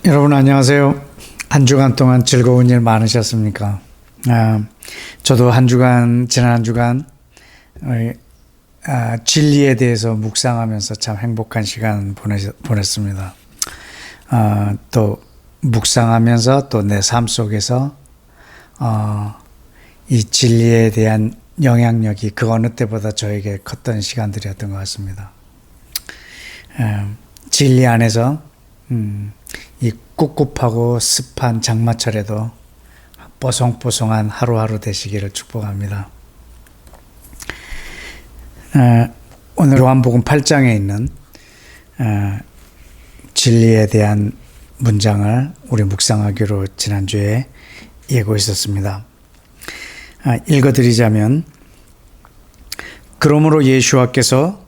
여러분 안녕하세요. 한 주간 동안 즐거운 일 많으셨습니까? 저도 지난 한 주간 진리에 대해서 묵상하면서 참 행복한 시간 보냈습니다. 또 묵상하면서 또 내 삶 속에서 이 진리에 대한 영향력이 그 어느 때보다 저에게 컸던 시간들이었던 것 같습니다. 진리 안에서 이 꿉꿉하고 습한 장마철에도 뽀송뽀송한 하루하루 되시기를 축복합니다. 오늘 요한복음 8장에 있는 진리에 대한 문장을 우리 묵상하기로 지난주에 예고했었습니다. 읽어드리자면, 그러므로 예수와께서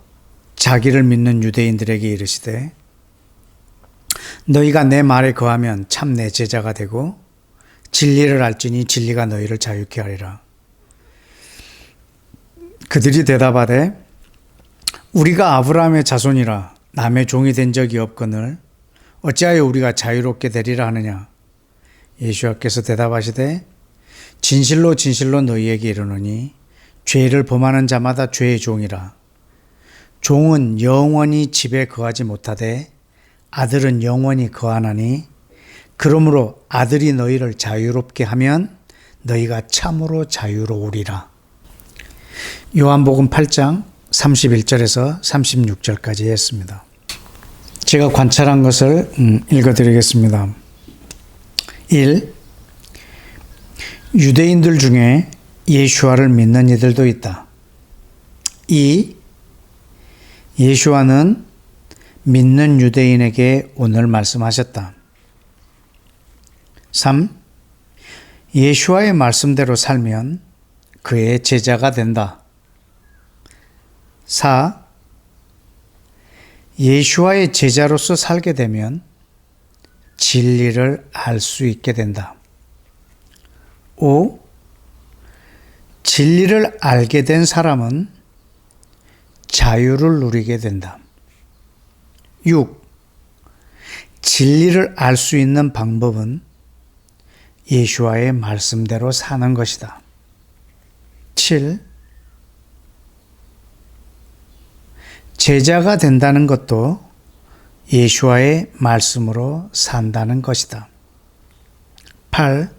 자기를 믿는 유대인들에게 이르시되 너희가 내 말에 거하면 참 내 제자가 되고 진리를 알지니 진리가 너희를 자유케 하리라. 그들이 대답하되 우리가 아브라함의 자손이라 남의 종이 된 적이 없거늘 어찌하여 우리가 자유롭게 되리라 하느냐. 예수께서 대답하시되 진실로 진실로 너희에게 이르노니 죄를 범하는 자마다 죄의 종이라. 종은 영원히 집에 거하지 못하되 아들은 영원히 거하나니 그러므로 아들이 너희를 자유롭게 하면 너희가 참으로 자유로우리라. 요한복음 8장 31절에서 36절까지 했습니다. 제가 관찰한 것을 읽어드리겠습니다. 1. 유대인들 중에 예수와를 믿는 이들도 있다. 2. 예수와는 믿는 유대인에게 오늘 말씀하셨다. 3. 예수와의 말씀대로 살면 그의 제자가 된다. 4. 예수와의 제자로서 살게 되면 진리를 알 수 있게 된다. 5. 진리를 알게 된 사람은 자유를 누리게 된다. 6. 진리를 알 수 있는 방법은 예수와의 말씀대로 사는 것이다. 7. 제자가 된다는 것도 예수와의 말씀으로 산다는 것이다. 8.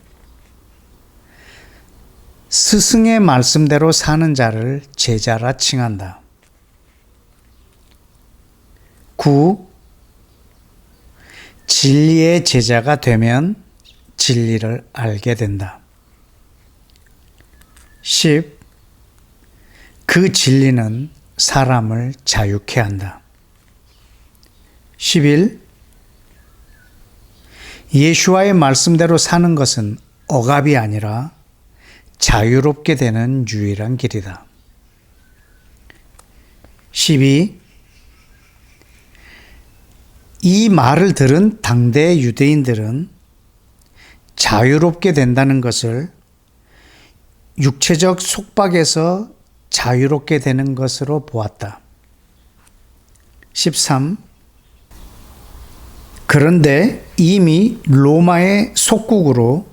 스승의 말씀대로 사는 자를 제자라 칭한다. 9. 진리의 제자가 되면 진리를 알게 된다. 10. 그 진리는 사람을 자유케 한다. 11. 예수와의 말씀대로 사는 것은 억압이 아니라 자유롭게 되는 유일한 길이다. 12. 이 말을 들은 당대 유대인들은 자유롭게 된다는 것을 육체적 속박에서 자유롭게 되는 것으로 보았다. 13. 그런데 이미 로마의 속국으로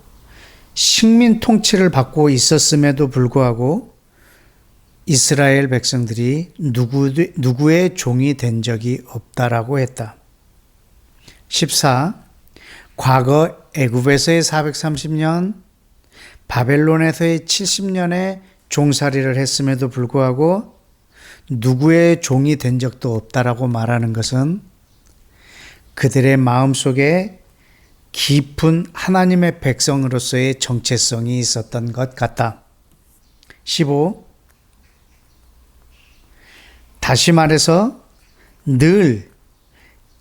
식민 통치를 받고 있었음에도 불구하고 이스라엘 백성들이 누구의 종이 된 적이 없다라고 했다. 14. 과거 애굽에서의 430년, 바벨론에서의 70년의 종살이를 했음에도 불구하고 누구의 종이 된 적도 없다라고 말하는 것은 그들의 마음속에 깊은 하나님의 백성으로서의 정체성이 있었던 것 같다. 15. 다시 말해서 늘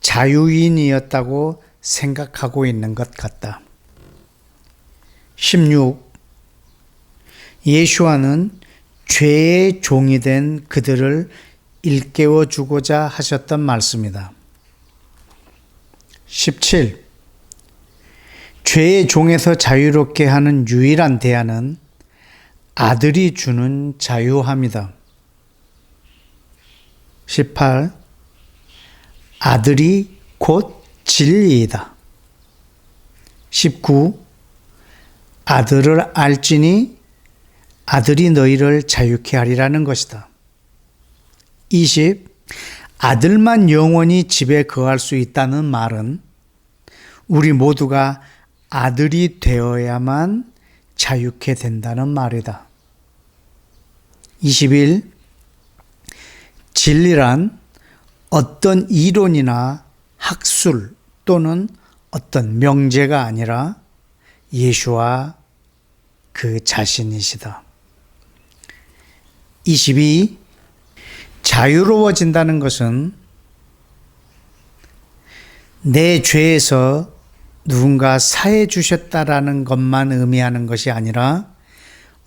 자유인이었다고 생각하고 있는 것 같다. 16. 예수와는 죄의 종이 된 그들을 일깨워 주고자 하셨던 말씀이다. 17. 죄의 종에서 자유롭게 하는 유일한 대안은 아들이 주는 자유함이다. 18. 아들이 곧 진리이다. 19. 아들을 알지니 아들이 너희를 자유케 하리라는 것이다. 20. 아들만 영원히 집에 거할 수 있다는 말은 우리 모두가 아들이 되어야만 자유케 된다는 말이다. 21. 진리란 어떤 이론이나 학술 또는 어떤 명제가 아니라 예수와 그 자신이시다. 22. 자유로워진다는 것은 내 죄에서 누군가 사해 주셨다라는 것만 의미하는 것이 아니라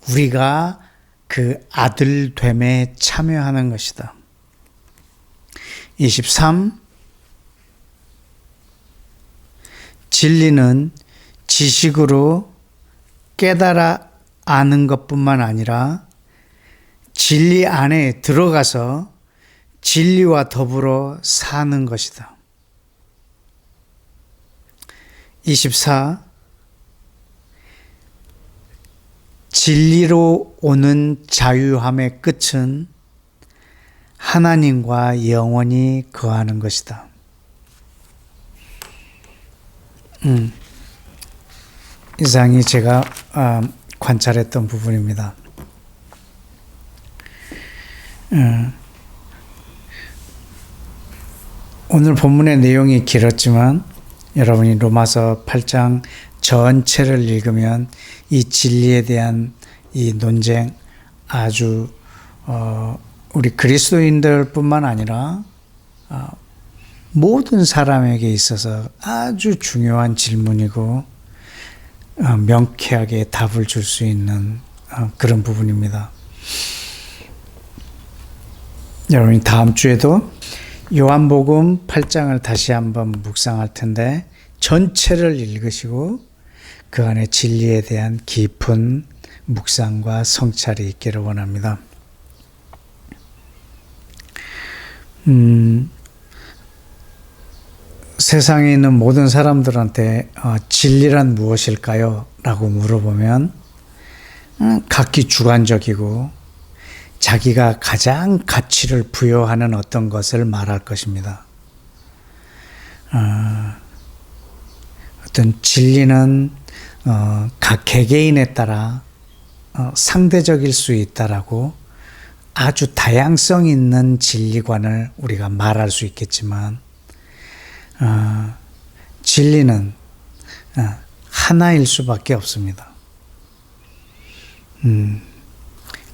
우리가 그 아들됨에 참여하는 것이다. 23. 진리는 지식으로 깨달아 아는 것뿐만 아니라 진리 안에 들어가서 진리와 더불어 사는 것이다. 24. 진리로 오는 자유함의 끝은 하나님과 영원히 거하는 것이다. 이상이 제가 관찰했던 부분입니다. 오늘 본문의 내용이 길었지만 여러분이 로마서 8장 전체를 읽으면 이 진리에 대한 이 논쟁 아주 우리 그리스도인들 뿐만 아니라 모든 사람에게 있어서 아주 중요한 질문이고 명쾌하게 답을 줄 수 있는 그런 부분입니다. 여러분이 다음 주에도 요한복음 8장을 다시 한번 묵상할 텐데 전체를 읽으시고 그 안에 진리에 대한 깊은 묵상과 성찰이 있기를 원합니다. 세상에 있는 모든 사람들한테 진리란 무엇일까요? 라고 물어보면 각기 주관적이고 자기가 가장 가치를 부여하는 어떤 것을 말할 것입니다. 어떤 진리는 각 개개인에 따라 상대적일 수 있다라고 아주 다양성 있는 진리관을 우리가 말할 수 있겠지만 진리는 하나일 수밖에 없습니다.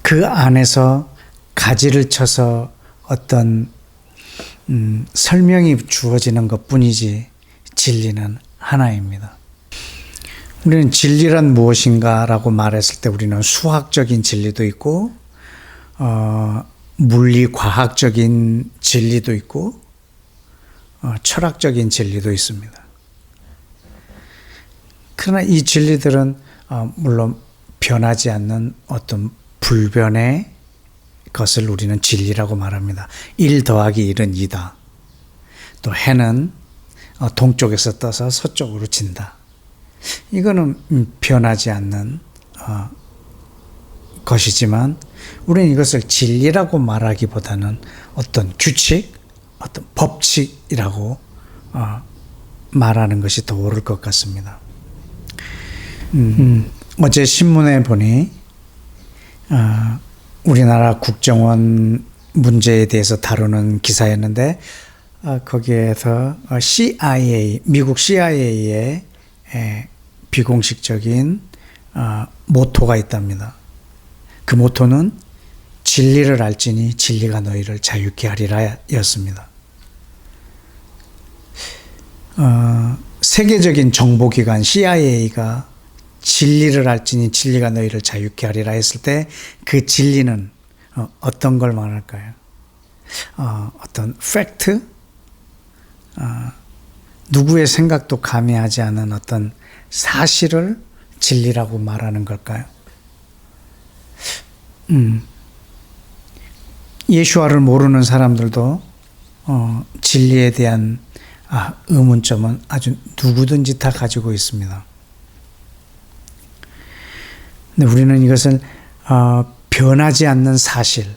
그 안에서 가지를 쳐서 어떤 설명이 주어지는 것뿐이지 진리는 하나입니다. 우리는 진리란 무엇인가 라고 말했을 때 우리는 수학적인 진리도 있고 물리과학적인 진리도 있고 철학적인 진리도 있습니다. 그러나 이 진리들은 물론 변하지 않는 어떤 불변의 것을 우리는 진리라고 말합니다. 1 더하기 1은 2다. 또 해는 동쪽에서 떠서 서쪽으로 진다. 이거는 변하지 않는 것이지만 우리는 이것을 진리라고 말하기보다는 어떤 규칙, 어떤 법칙이라고 말하는 것이 더 옳을 것 같습니다. 어제 신문에 보니 우리나라 국정원 문제에 대해서 다루는 기사였는데 거기에서 CIA, 미국 CIA의 비공식적인 모토가 있답니다. 그 모토는 진리를 알지니 진리가 너희를 자유케 하리라 였습니다. 세계적인 정보기관 CIA가 진리를 알지니 진리가 너희를 자유케 하리라 했을 때 그 진리는 어떤 걸 말할까요? 어떤 팩트? 누구의 생각도 가미하지 않은 어떤 사실을 진리라고 말하는 걸까요? 예수와를 모르는 사람들도 진리에 대한 의문점은 아주 누구든지 다 가지고 있습니다. 근데 우리는 이것을 변하지 않는 사실,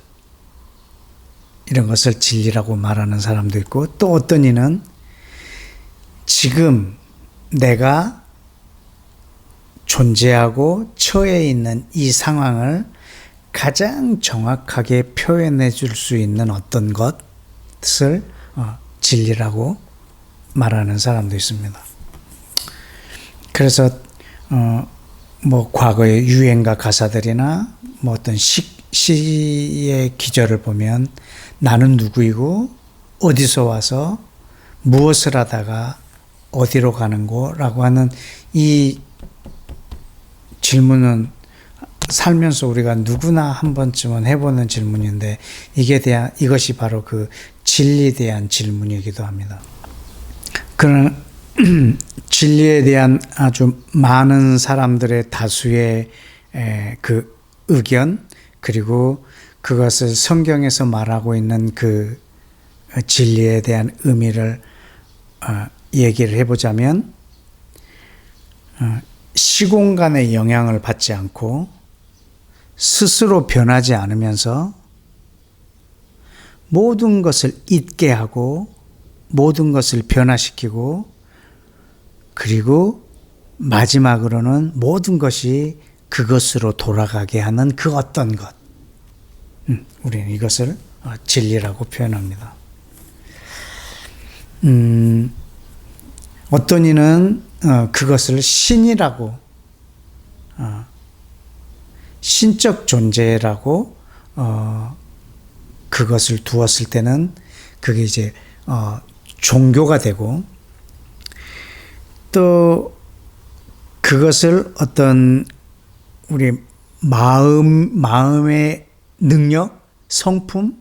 이런 것을 진리라고 말하는 사람도 있고, 또 어떤 이는 지금 내가 존재하고 처해 있는 이 상황을 가장 정확하게 표현해 줄 수 있는 어떤 것을 진리라고 말하는 사람도 있습니다. 그래서 뭐 과거의 유행가 가사들이나 뭐 어떤 시의 기절을 보면 나는 누구이고 어디서 와서 무엇을 하다가 어디로 가는고라고 하는 이 질문은 살면서 우리가 누구나 한 번쯤은 해보는 질문인데, 이것이 바로 그 진리에 대한 질문이기도 합니다. 그런 진리에 대한 아주 많은 사람들의 다수의 그 의견, 그리고 그것을 성경에서 말하고 있는 그 진리에 대한 의미를 얘기를 해보자면, 시공간의 영향을 받지 않고 스스로 변하지 않으면서 모든 것을 잊게 하고 모든 것을 변화시키고, 그리고 마지막으로는 모든 것이 그것으로 돌아가게 하는 그 어떤 것, 우리는 이것을 진리라고 표현합니다. 어떤 이는 그것을 신이라고, 신적 존재라고 그것을 두었을 때는 그게 이제 종교가 되고, 또 그것을 어떤 우리 마음의 능력, 성품이라고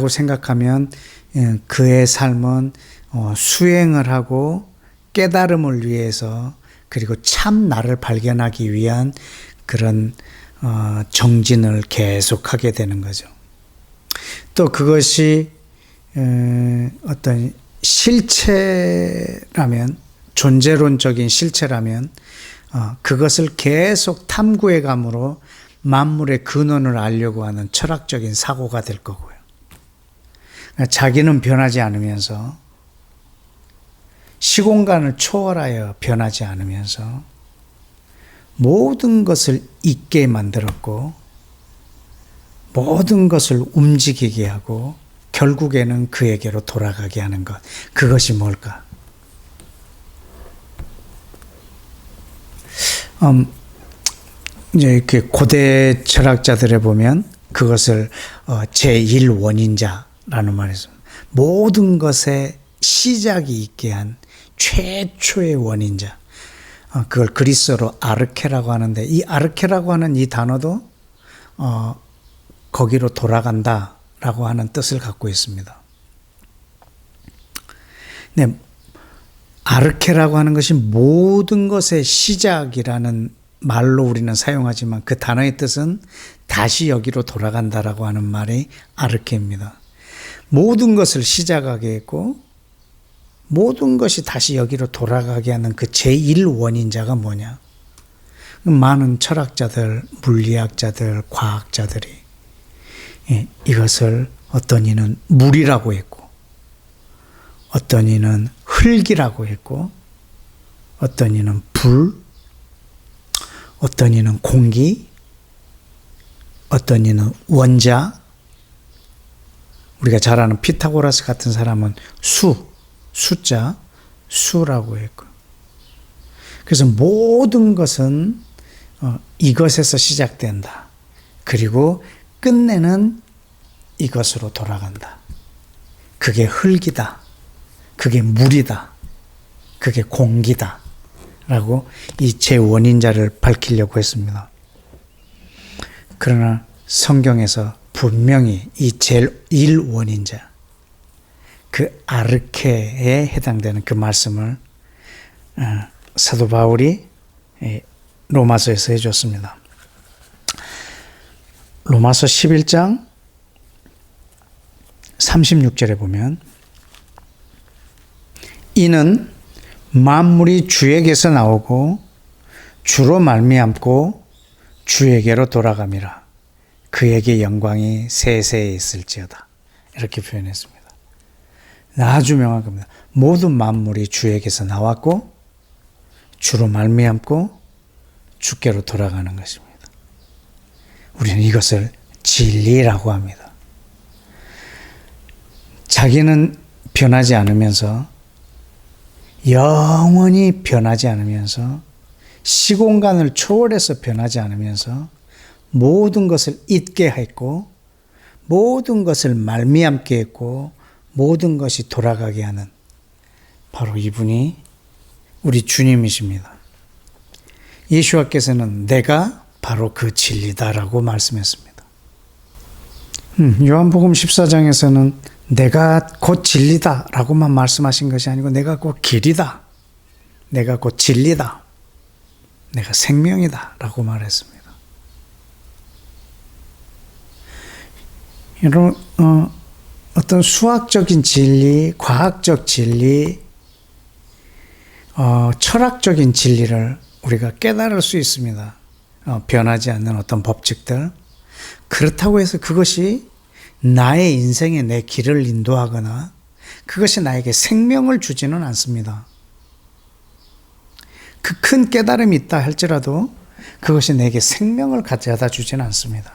생각하면 그의 삶은 수행을 하고 깨달음을 위해서, 그리고 참 나를 발견하기 위한 그런 정진을 계속하게 되는 거죠. 또 그것이 어떤 실체라면, 존재론적인 실체라면 그것을 계속 탐구해 감으로 만물의 근원을 알려고 하는 철학적인 사고가 될 거고요. 자기는 변하지 않으면서, 시공간을 초월하여 변하지 않으면서 모든 것을 잊게 만들었고 모든 것을 움직이게 하고 결국에는 그에게로 돌아가게 하는 것, 그것이 뭘까? 이제 이렇게 고대 철학자들에 보면 그것을 제1원인자라는 말이 있습니다. 모든 것의 시작이 있게 한 최초의 원인자. 그걸 그리스어로 아르케라고 하는데, 이 아르케라고 하는 이 단어도 거기로 돌아간다라고 하는 뜻을 갖고 있습니다. 네, 아르케라고 하는 것이 모든 것의 시작이라는 말로 우리는 사용하지만 그 단어의 뜻은 다시 여기로 돌아간다라고 하는 말이 아르케입니다. 모든 것을 시작하게 했고 모든 것이 다시 여기로 돌아가게 하는 그 제1원인자가 뭐냐? 많은 철학자들, 물리학자들, 과학자들이 이것을 어떤 이는 물이라고 했고 어떤 이는 흙이라고 했고 어떤 이는 불, 어떤 이는 공기, 어떤 이는 원자, 우리가 잘 아는 피타고라스 같은 사람은 숫자, 수라고 했고, 그래서 모든 것은 이것에서 시작된다. 그리고 끝내는 이것으로 돌아간다. 그게 흙이다. 그게 물이다. 그게 공기다. 라고 이 제1원인자를 밝히려고 했습니다. 그러나 성경에서 분명히 이 제1원인자, 그 아르케에 해당되는 그 말씀을 사도 바울이 로마서에서 해줬습니다. 로마서 11장 36절에 보면 이는 만물이 주에게서 나오고 주로 말미암고 주에게로 돌아감이라. 그에게 영광이 세세에 있을지어다. 이렇게 표현했습니다. 아주 명확한 겁니다. 모든 만물이 주에게서 나왔고 주로 말미암고 주께로 돌아가는 것입니다. 우리는 이것을 진리라고 합니다. 자기는 변하지 않으면서, 영원히 변하지 않으면서, 시공간을 초월해서 변하지 않으면서 모든 것을 있게 했고 모든 것을 말미암게 했고 모든 것이 돌아가게 하는 바로 이분이 우리 주님이십니다. 예수와께서는 내가 바로 그 진리다라고 말씀했습니다. 요한복음 14장에서는 내가 곧 진리다라고만 말씀하신 것이 아니고 내가 곧 길이다, 내가 곧 진리다, 내가 생명이다 라고 말했습니다. 여러분, 어떤 수학적인 진리, 과학적 진리, 철학적인 진리를 우리가 깨달을 수 있습니다. 변하지 않는 어떤 법칙들. 그렇다고 해서 그것이 나의 인생에 내 길을 인도하거나 그것이 나에게 생명을 주지는 않습니다. 그 큰 깨달음이 있다 할지라도 그것이 내게 생명을 가져다 주지는 않습니다.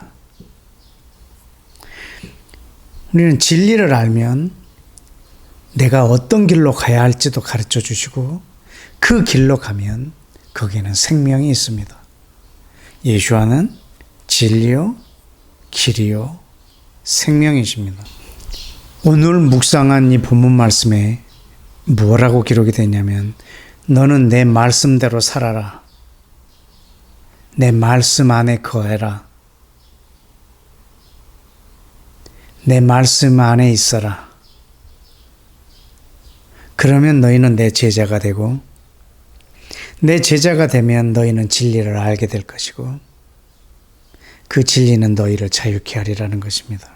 우리는 진리를 알면 내가 어떤 길로 가야 할지도 가르쳐 주시고 그 길로 가면 거기에는 생명이 있습니다. 예수와는 진리요, 길이요, 생명이십니다. 오늘 묵상한 이 본문 말씀에 뭐라고 기록이 되냐면 너는 내 말씀대로 살아라. 내 말씀 안에 거해라. 내 말씀 안에 있어라. 그러면 너희는 내 제자가 되고 내 제자가 되면 너희는 진리를 알게 될 것이고 그 진리는 너희를 자유케 하리라는 것입니다.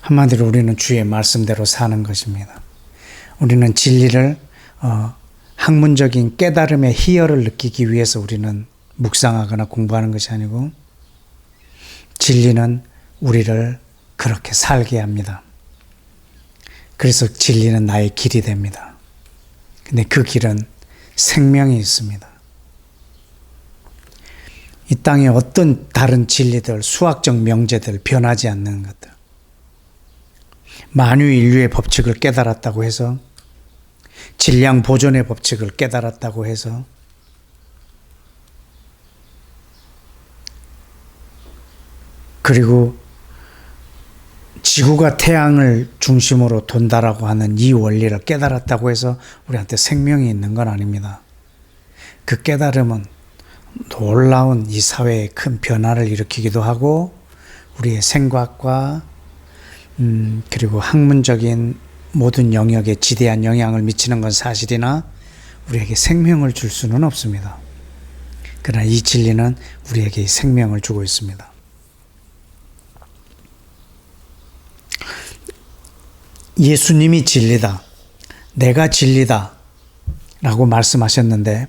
한마디로 우리는 주의 말씀대로 사는 것입니다. 우리는 진리를 학문적인 깨달음의 희열을 느끼기 위해서 우리는 묵상하거나 공부하는 것이 아니고 진리는 우리를 그렇게 살게 합니다. 그래서 진리는 나의 길이 됩니다. 근데 그 길은 생명이 있습니다. 이 땅에 어떤 다른 진리들, 수학적 명제들, 변하지 않는 것들, 만유 인류의 법칙을 깨달았다고 해서 질량 보존의 법칙을 깨달았다고 해서 그리고 지구가 태양을 중심으로 돈다라고 하는 이 원리를 깨달았다고 해서 우리한테 생명이 있는 건 아닙니다. 그 깨달음은 놀라운 이 사회에 큰 변화를 일으키기도 하고 우리의 생각과 그리고 학문적인 모든 영역에 지대한 영향을 미치는 건 사실이나 우리에게 생명을 줄 수는 없습니다. 그러나 이 진리는 우리에게 생명을 주고 있습니다. 예수님이 진리다, 내가 진리다 라고 말씀하셨는데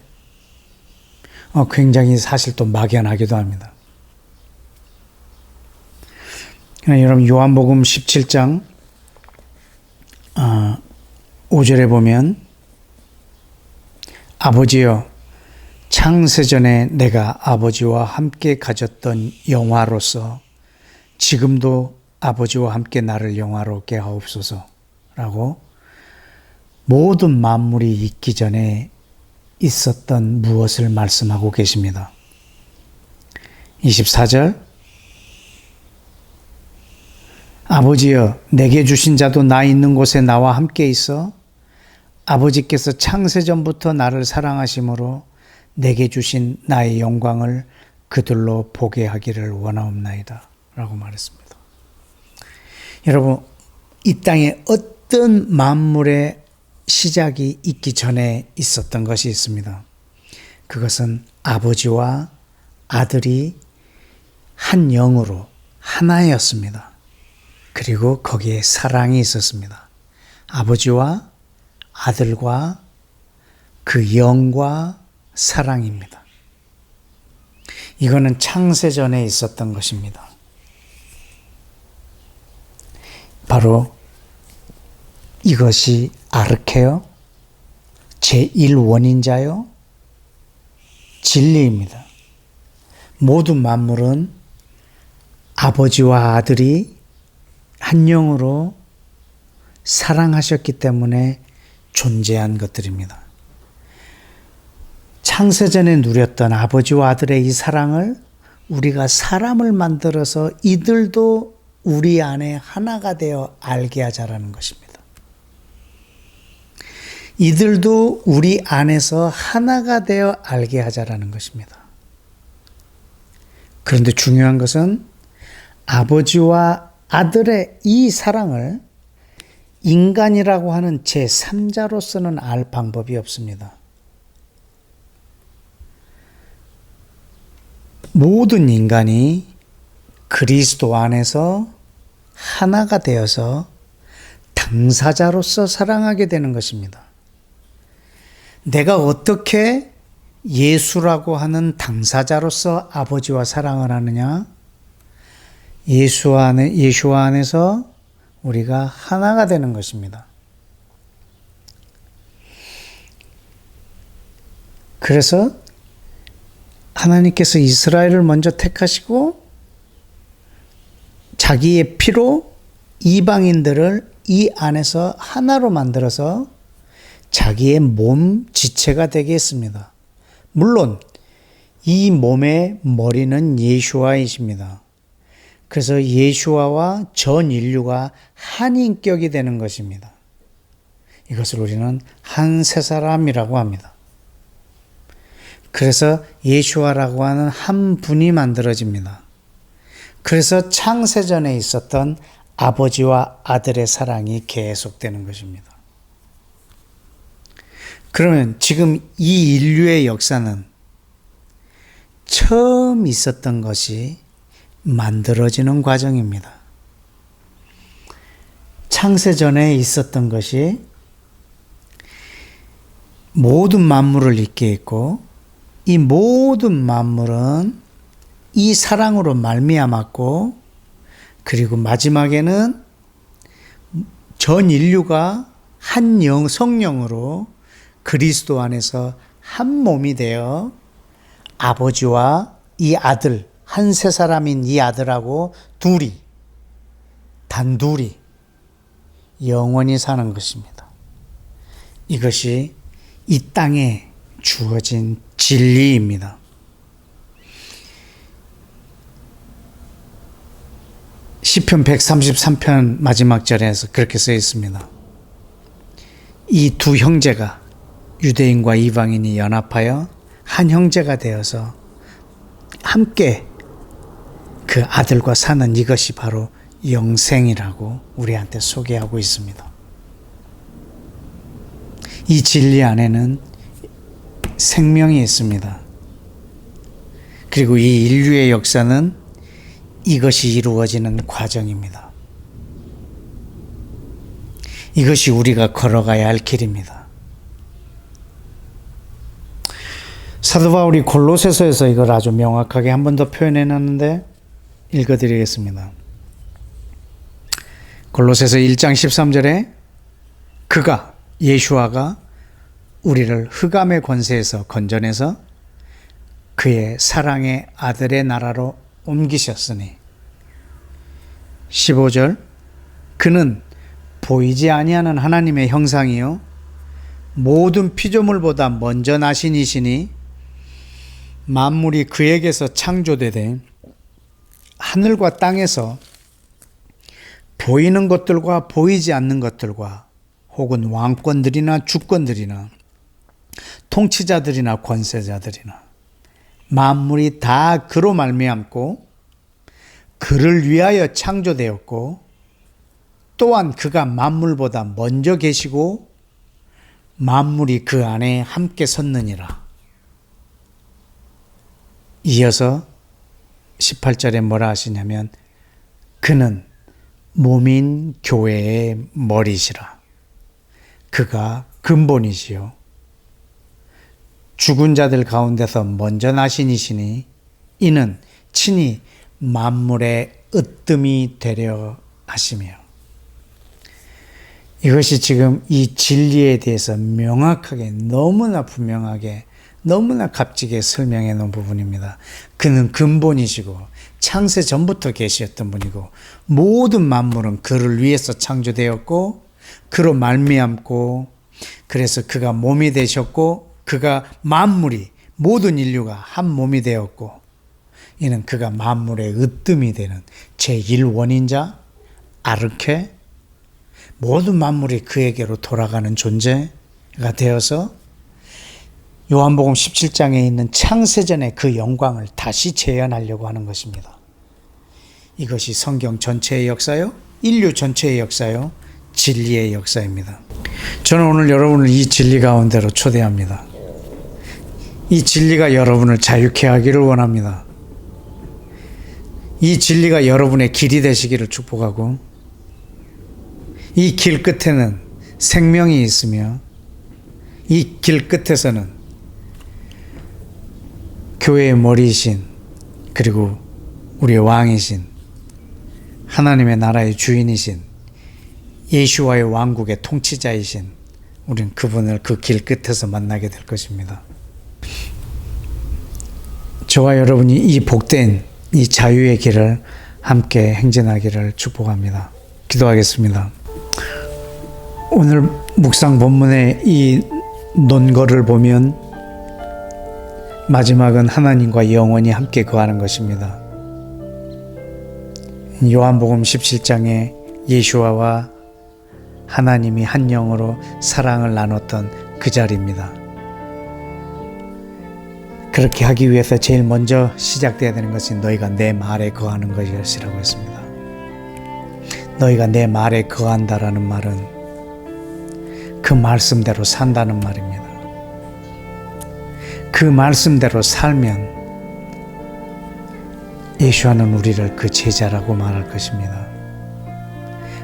굉장히 사실 또 막연하기도 합니다. 여러분 요한복음 17장 5절에 보면 아버지여 창세전에 내가 아버지와 함께 가졌던 영화로서 지금도 아버지와 함께 나를 영화롭게 하옵소서 라고 모든 만물이 있기 전에 있었던 무엇을 말씀하고 계십니다. 24절 아버지여 내게 주신 자도 나 있는 곳에 나와 함께 있어 아버지께서 창세전부터 나를 사랑하심으로 내게 주신 나의 영광을 그들로 보게 하기를 원하옵나이다 라고 말했습니다. 여러분 이 땅에 어떤 만물의 시작이 있기 전에 있었던 것이 있습니다. 그것은 아버지와 아들이 한 영으로 하나였습니다. 그리고 거기에 사랑이 있었습니다. 아버지와 아들과 그 영과 사랑입니다. 이거는 창세전에 있었던 것입니다. 바로 이것이 아르케요, 제1원인자요, 진리입니다. 모든 만물은 아버지와 아들이 한 영으로 사랑하셨기 때문에 존재한 것들입니다. 창세전에 누렸던 아버지와 아들의 이 사랑을 우리가 사람을 만들어서 이들도 우리 안에 하나가 되어 알게 하자라는 것입니다. 이들도 우리 안에서 하나가 되어 알게 하자라는 것입니다. 그런데 중요한 것은 아버지와 아들의 이 사랑을 인간이라고 하는 제3자로서는 알 방법이 없습니다. 모든 인간이 그리스도 안에서 하나가 되어서 당사자로서 사랑하게 되는 것입니다. 내가 어떻게 예수라고 하는 당사자로서 아버지와 사랑을 하느냐? 예수와 안에서 우리가 하나가 되는 것입니다. 그래서 하나님께서 이스라엘을 먼저 택하시고 자기의 피로 이방인들을 이 안에서 하나로 만들어서 자기의 몸 지체가 되게 했습니다. 물론 이 몸의 머리는 예수아이십니다. 그래서 예수아와 전 인류가 한 인격이 되는 것입니다. 이것을 우리는 한 세 사람이라고 합니다. 그래서 예수아라고 하는 한 분이 만들어집니다. 그래서 창세전에 있었던 아버지와 아들의 사랑이 계속되는 것입니다. 그러면 지금 이 인류의 역사는 처음 있었던 것이 만들어지는 과정입니다. 창세전에 있었던 것이 모든 만물을 잇게 했고 이 모든 만물은 이 사랑으로 말미암았고 그리고 마지막에는 전 인류가 한 성령으로 그리스도 안에서 한 몸이 되어 아버지와 이 아들, 한 세 사람인 이 아들하고 단둘이 영원히 사는 것입니다. 이것이 이 땅에 주어진 진리입니다. 시편 133편 마지막 절에서 그렇게 써 있습니다. 이 두 형제가 유대인과 이방인이 연합하여 한 형제가 되어서 함께 그 아들과 사는 이것이 바로 영생이라고 우리한테 소개하고 있습니다. 이 진리 안에는 생명이 있습니다. 그리고 이 인류의 역사는 이것이 이루어지는 과정입니다. 이것이 우리가 걸어가야 할 길입니다. 사도 바울이 골로새서에서 이걸 아주 명확하게 한 번 더 표현해 놨는데 읽어드리겠습니다. 골로새서 1장 13절에 그가 예수아가 우리를 흑암의 권세에서 건져내서 그의 사랑의 아들의 나라로 옮기셨으니 15절 그는 보이지 아니하는 하나님의 형상이요 모든 피조물보다 먼저 나신 이시니 만물이 그에게서 창조되되 하늘과 땅에서 보이는 것들과 보이지 않는 것들과 혹은 왕권들이나 주권들이나 통치자들이나 권세자들이나 만물이 다 그로 말미암고 그를 위하여 창조되었고 또한 그가 만물보다 먼저 계시고 만물이 그 안에 함께 섰느니라. 이어서 18절에 뭐라 하시냐면 그는 몸인 교회의 머리시라. 그가 근본이시요 죽은 자들 가운데서 먼저 나신 이시니 이는 친히 만물의 으뜸이 되려 하시며. 이것이 지금 이 진리에 대해서 명확하게, 너무나 분명하게, 너무나 값지게 설명해 놓은 부분입니다. 그는 근본이시고 창세 전부터 계시었던 분이고 모든 만물은 그를 위해서 창조되었고 그로 말미암고, 그래서 그가 몸이 되셨고 그가 만물이, 모든 인류가 한 몸이 되었고, 이는 그가 만물의 으뜸이 되는 제1원인자, 아르케, 모든 만물이 그에게로 돌아가는 존재가 되어서 요한복음 17장에 있는 창세전의 그 영광을 다시 재현하려고 하는 것입니다. 이것이 성경 전체의 역사요, 인류 전체의 역사요, 진리의 역사입니다. 저는 오늘 여러분을 이 진리 가운데로 초대합니다. 이 진리가 여러분을 자유케 하기를 원합니다. 이 진리가 여러분의 길이 되시기를 축복하고, 이 길 끝에는 생명이 있으며 이 길 끝에서는 교회의 머리이신, 그리고 우리의 왕이신, 하나님의 나라의 주인이신, 예수와의 왕국의 통치자이신 우리는 그분을 그 길 끝에서 만나게 될 것입니다. 저와 여러분이 이 복된 이 자유의 길을 함께 행진하기를 축복합니다. 기도하겠습니다. 오늘 묵상 본문의 이 논거를 보면 마지막은 하나님과 영원히 함께 거하는 것입니다. 요한복음 17장에 예수와와 하나님이 한 영으로 사랑을 나눴던 그 자리입니다. 그렇게 하기 위해서 제일 먼저 시작되어야 되는 것은 너희가 내 말에 거하는 것이라고 했습니다. 너희가 내 말에 거한다라는 말은 그 말씀대로 산다는 말입니다. 그 말씀대로 살면 예수와는 우리를 그 제자라고 말할 것입니다.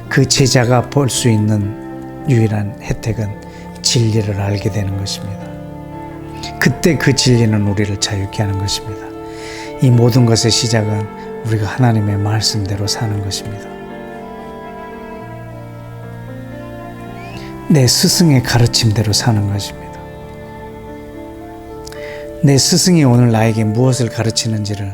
그 제자가 볼 수 있는 유일한 혜택은 진리를 알게 되는 것입니다. 그때 그 진리는 우리를 자유케 하는 것입니다. 이 모든 것의 시작은 우리가 하나님의 말씀대로 사는 것입니다. 내 스승의 가르침대로 사는 것입니다. 내 스승이 오늘 나에게 무엇을 가르치는지를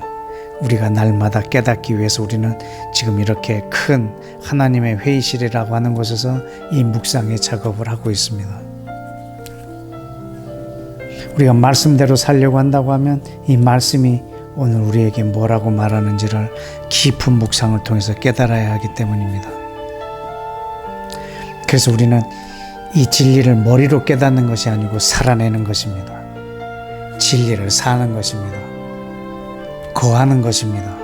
우리가 날마다 깨닫기 위해서 우리는 지금 이렇게 큰 하나님의 회의실이라고 하는 곳에서 이 묵상의 작업을 하고 있습니다. 우리가 말씀대로 살려고 한다고 하면 이 말씀이 오늘 우리에게 뭐라고 말하는지를 깊은 묵상을 통해서 깨달아야 하기 때문입니다. 그래서 우리는 이 진리를 머리로 깨닫는 것이 아니고 살아내는 것입니다. 진리를 사는 것입니다. 거하는 것입니다.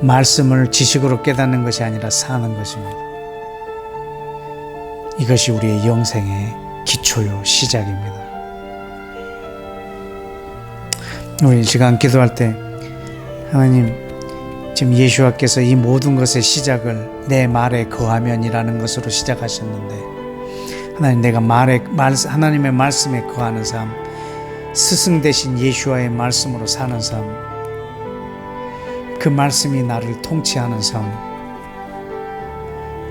말씀을 지식으로 깨닫는 것이 아니라 사는 것입니다. 이것이 우리의 영생의 기초요 시작입니다. 우리 이 시간 기도할 때 하나님, 지금 예수와께서 이 모든 것의 시작을 내 말에 거하면이라는 것으로 시작하셨는데, 하나님, 내가 하나님의 말씀에 거하는 삶, 스승 대신 예수와의 말씀으로 사는 삶, 그 말씀이 나를 통치하는 삶,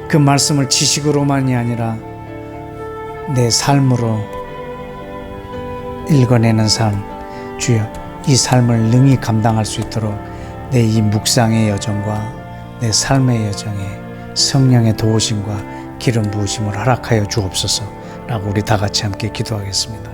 그 말씀을 지식으로만이 아니라 내 삶으로 읽어내는 삶, 주여 이 삶을 능히 감당할 수 있도록 내 이 묵상의 여정과 내 삶의 여정에 성령의 도우심과 기름 부으심을 허락하여 주옵소서 라고 우리 다 같이 함께 기도하겠습니다.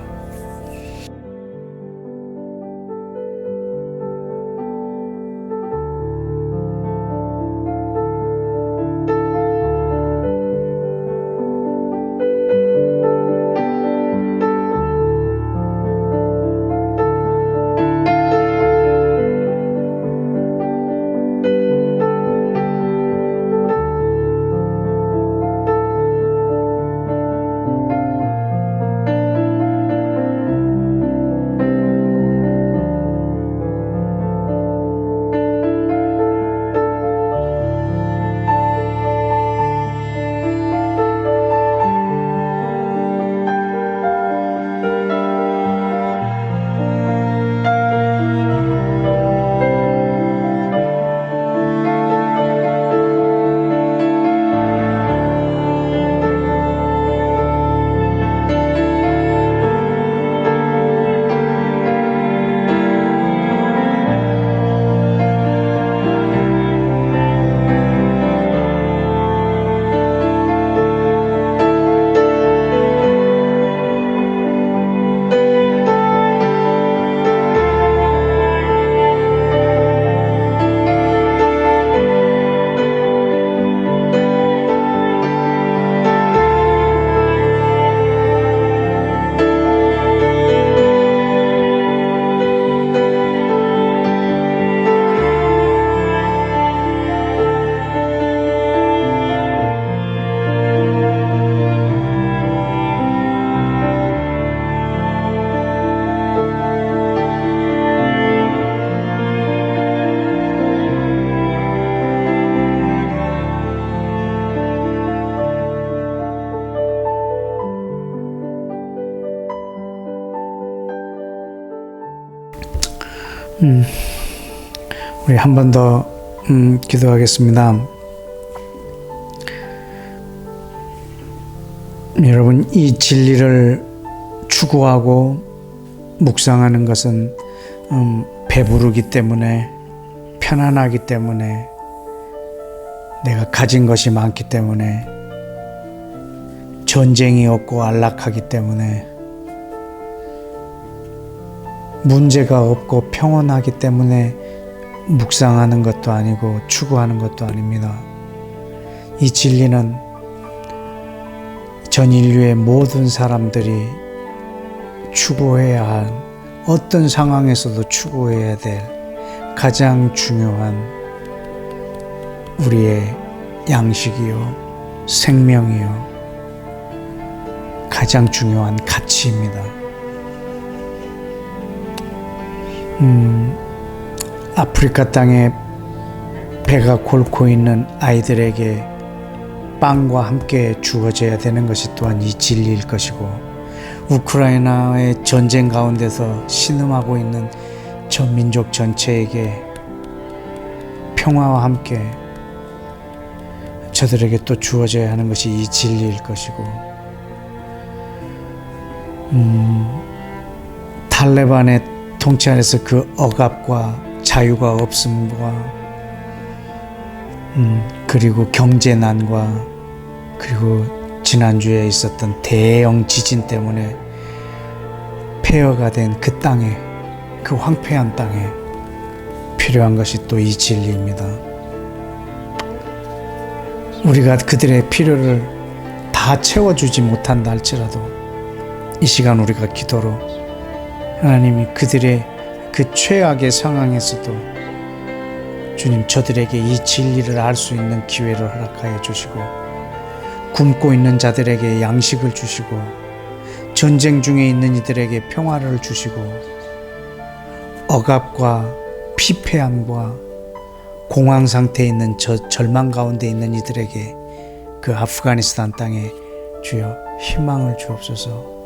우리 한 번 더 기도하겠습니다. 여러분, 이 진리를 추구하고 묵상하는 것은 배부르기 때문에, 편안하기 때문에, 내가 가진 것이 많기 때문에, 전쟁이 없고 안락하기 때문에, 문제가 없고 평온하기 때문에 묵상하는 것도 아니고 추구하는 것도 아닙니다. 이 진리는 전 인류의 모든 사람들이 추구해야 할, 어떤 상황에서도 추구해야 될 가장 중요한 우리의 양식이요, 생명이요, 가장 중요한 가치입니다. 아프리카 땅에 배가 골고 있는 아이들에게 빵과 함께 주어져야 되는 것이 또한 이 진리일 것이고, 우크라이나의 전쟁 가운데서 신음하고 있는 전 민족 전체에게 평화와 함께 저들에게 또 주어져야 하는 것이 이 진리일 것이고, 탈레반의 통치 아래서 그 억압과 자유가 없음과 그리고 경제난과 그리고 지난주에 있었던 대형 지진 때문에 폐허가 된 그 땅에, 그 황폐한 땅에 필요한 것이 또 이 진리입니다. 우리가 그들의 필요를 다 채워주지 못한다 할지라도 이 시간 우리가 기도로 하나님이 그들의 그 최악의 상황에서도 주님, 저들에게 이 진리를 알 수 있는 기회를 허락하여 주시고, 굶고 있는 자들에게 양식을 주시고, 전쟁 중에 있는 이들에게 평화를 주시고, 억압과 피폐함과 공황 상태에 있는 절망 가운데 있는 이들에게 그 아프가니스탄 땅에 주여 희망을 주옵소서.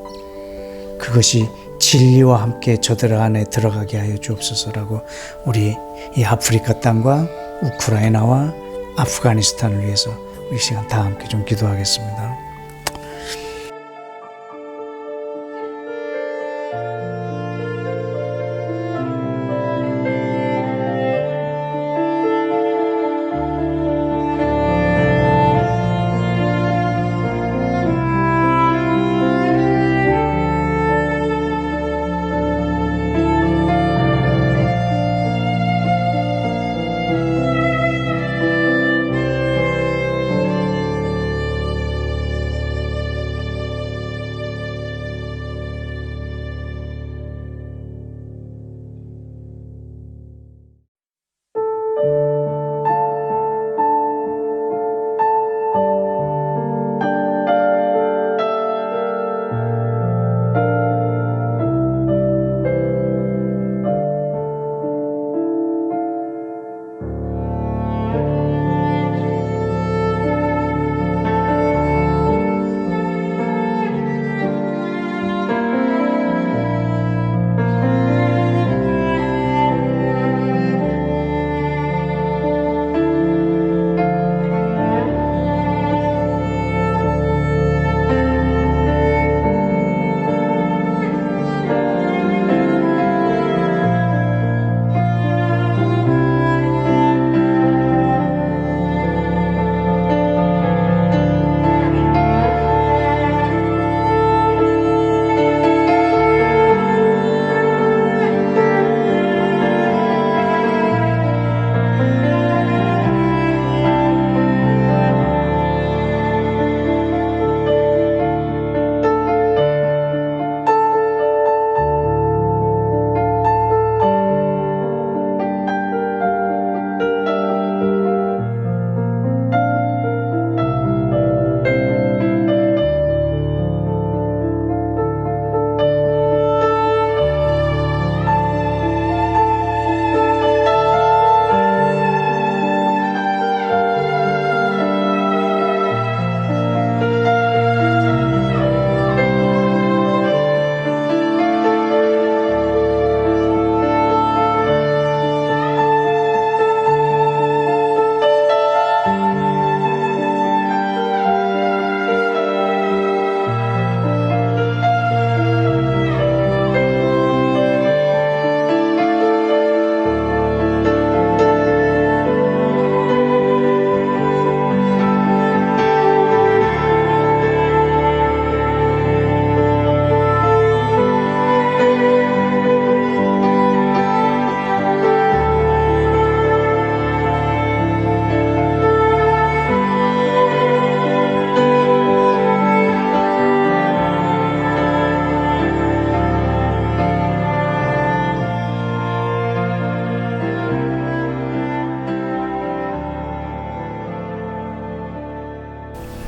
그것이 진리와 함께 저들 안에 들어가게 하여 주옵소서라고 우리 이 아프리카 땅과 우크라이나와 아프가니스탄을 위해서 우리 시간 다 함께 좀 기도하겠습니다.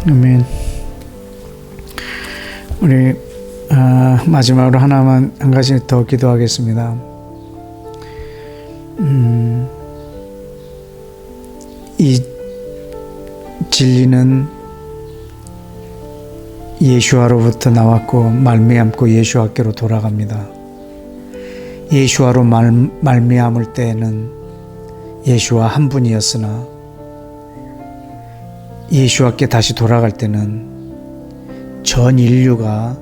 아멘. 우리 마지막으로 한 가지 더 기도하겠습니다. 이 진리는 예수와로부터 나왔고 말미암고 예수와께로 돌아갑니다. 예수와로 말미암을 때에는 예수와 한 분이었으나 예수와께 다시 돌아갈 때는 전 인류가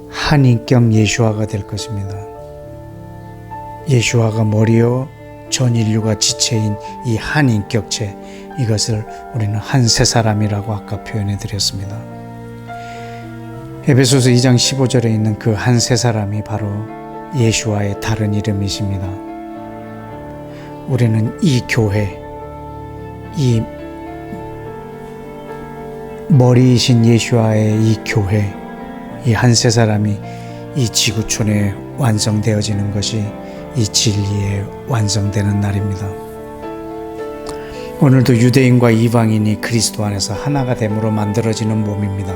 한 인격 예수와가 될 것입니다. 예수와가 머리요 전 인류가 지체인 이 한 인격체, 이것을 우리는 한 세 사람이라고 아까 표현해 드렸습니다. 에베소서 2장 15절에 있는 그 한 세 사람이 바로 예수와의 다른 이름이십니다. 우리는 이 교회, 이 머리이신 예수와의 이 교회, 이 한 세 사람이 이 지구촌에 완성되어지는 것이 이 진리에 완성되는 날입니다. 오늘도 유대인과 이방인이 그리스도 안에서 하나가 됨으로 만들어지는 몸입니다.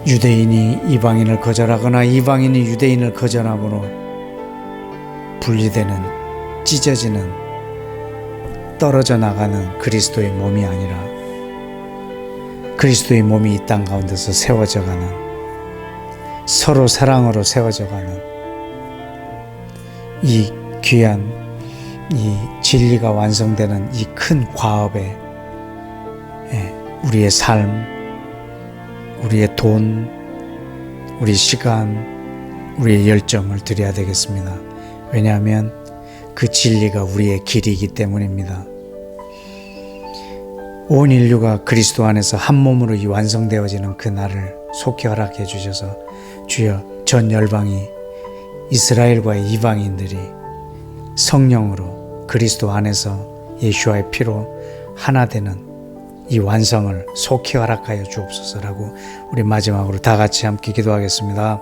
유대인이 이방인을 거절하거나 이방인이 유대인을 거절함으로 분리되는, 찢어지는, 떨어져 나가는 그리스도의 몸이 아니라 그리스도의 몸이 이 땅 가운데서 세워져가는, 서로 사랑으로 세워져가는 이 귀한 이 진리가 완성되는 이 큰 과업에 우리의 삶, 우리의 돈, 우리 시간, 우리의 열정을 드려야 되겠습니다. 왜냐하면 그 진리가 우리의 길이기 때문입니다. 온 인류가 그리스도 안에서 한 몸으로 이 완성되어지는 그 날을 속히 허락해 주셔서 주여, 전 열방이, 이스라엘과의 이방인들이 성령으로 그리스도 안에서 예수와의 피로 하나 되는 이 완성을 속히 허락하여 주옵소서라고 우리 마지막으로 다 같이 함께 기도하겠습니다.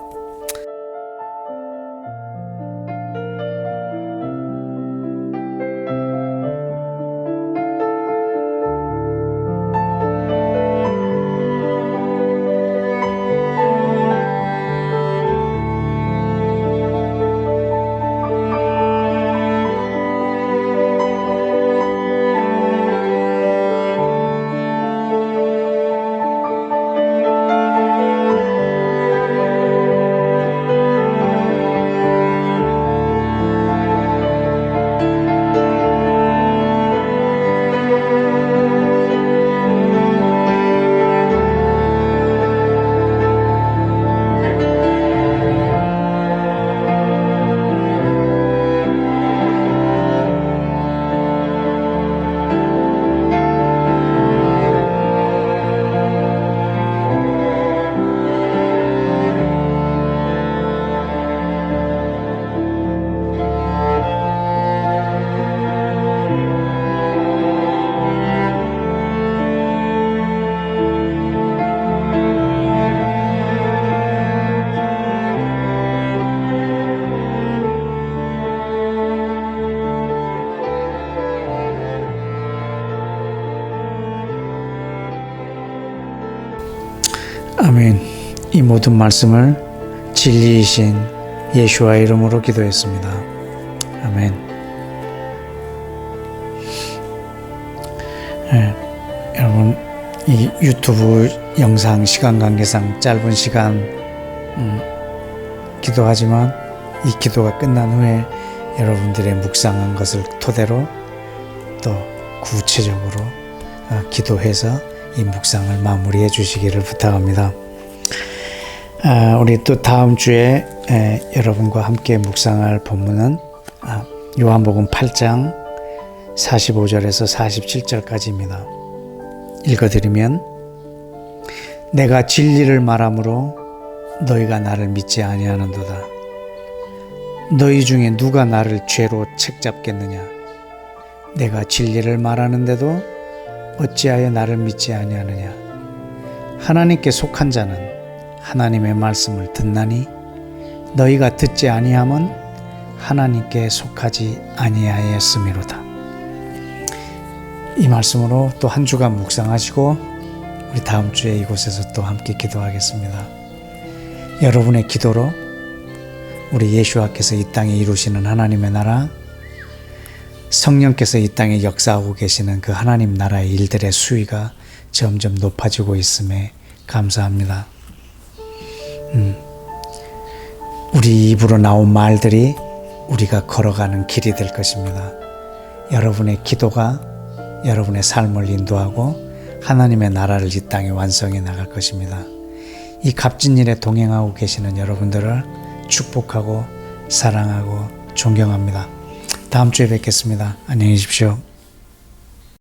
아멘. 이 모든 말씀을 진리이신 예수와의 이름으로 기도했습니다. 아멘. 여러분, 이 유튜브 영상 시간 관계상 짧은 시간 기도하지만 이 기도가 끝난 후에 여러분들의 묵상한 것을 토대로 또 구체적으로 기도해서 이 묵상을 마무리해 주시기를 부탁합니다. 우리 또 다음 주에 여러분과 함께 묵상할 본문은 요한복음 8장 45절에서 47절까지입니다. 읽어드리면, 내가 진리를 말하므로 너희가 나를 믿지 아니하는도다. 너희 중에 누가 나를 죄로 책잡겠느냐? 내가 진리를 말하는데도 어찌하여 나를 믿지 아니하느냐? 하나님께 속한 자는 하나님의 말씀을 듣나니 너희가 듣지 아니함은 하나님께 속하지 아니하였음이로다. 이 말씀으로 또 한 주간 묵상하시고 우리 다음 주에 이곳에서 또 함께 기도하겠습니다. 여러분의 기도로 우리 예수와께서 이 땅에 이루시는 하나님의 나라, 성령께서 이 땅에 역사하고 계시는 그 하나님 나라의 일들의 수위가 점점 높아지고 있음에 감사합니다. 우리 입으로 나온 말들이 우리가 걸어가는 길이 될 것입니다. 여러분의 기도가 여러분의 삶을 인도하고 하나님의 나라를 이 땅에 완성해 나갈 것입니다. 이 값진 일에 동행하고 계시는 여러분들을 축복하고 사랑하고 존경합니다. 다음 주에 뵙겠습니다. 안녕히 계십시오.